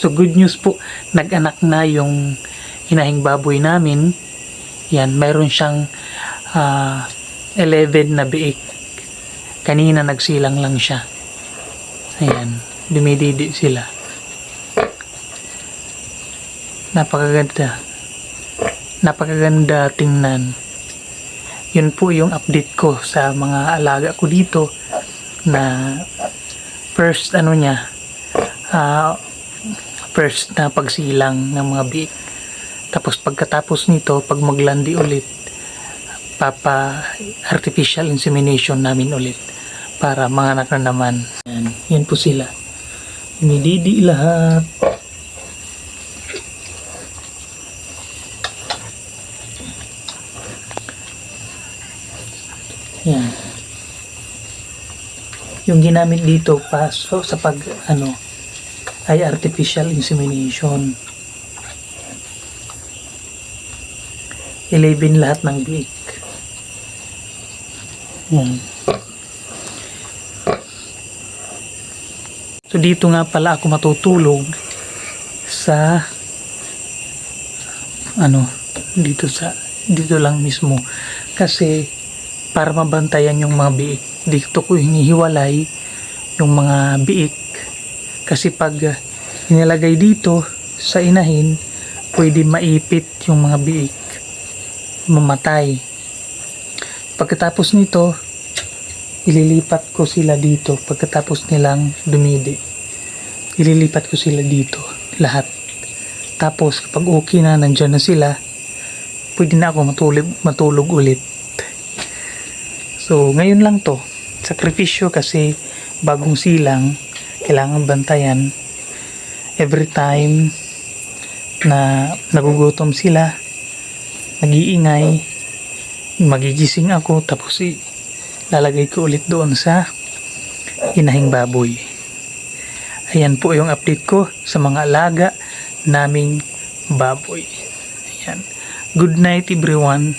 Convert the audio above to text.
So good news po, nag-anak na yung inahing baboy namin. Yan, mayroon siyang 11 na biik. Kanina nagsilang lang siya. Ayan, dumididi sila. Napakaganda. Napakaganda tingnan. Yun po yung update ko sa mga alaga ko dito na first first na pagsilang ng mga biik. Tapos pagkatapos nito, pag maglandi ulit, artificial insemination namin ulit para manganak na naman. Yan po sila. Dumididi lahat. Yan. Yung ginamit dito paso sa pag ay artificial insemination. 11 lahat ng biik. Yan. So dito nga pala ako matutulog sa dito lang mismo kasi para mabantayan yung mga biik. Dito ko hinihiwalay yung mga biik kasi pag inilagay dito sa inahin, pwede maipit yung mga biik, mamatay. Pagkatapos nito, ililipat ko sila dito. Pagkatapos nilang dumidi, ililipat ko sila dito lahat. Tapos kapag okay na, nandyan na sila, pwede na ako matulog ulit. So ngayon lang to, sakripisyo kasi bagong silang, kailangan bantayan. Every time na nagugutom sila, nag-iingay, magigising ako, tapos lalagay ko ulit doon sa inahing baboy. Ayan po yung update ko sa mga alaga naming baboy. Ayan. Good night everyone.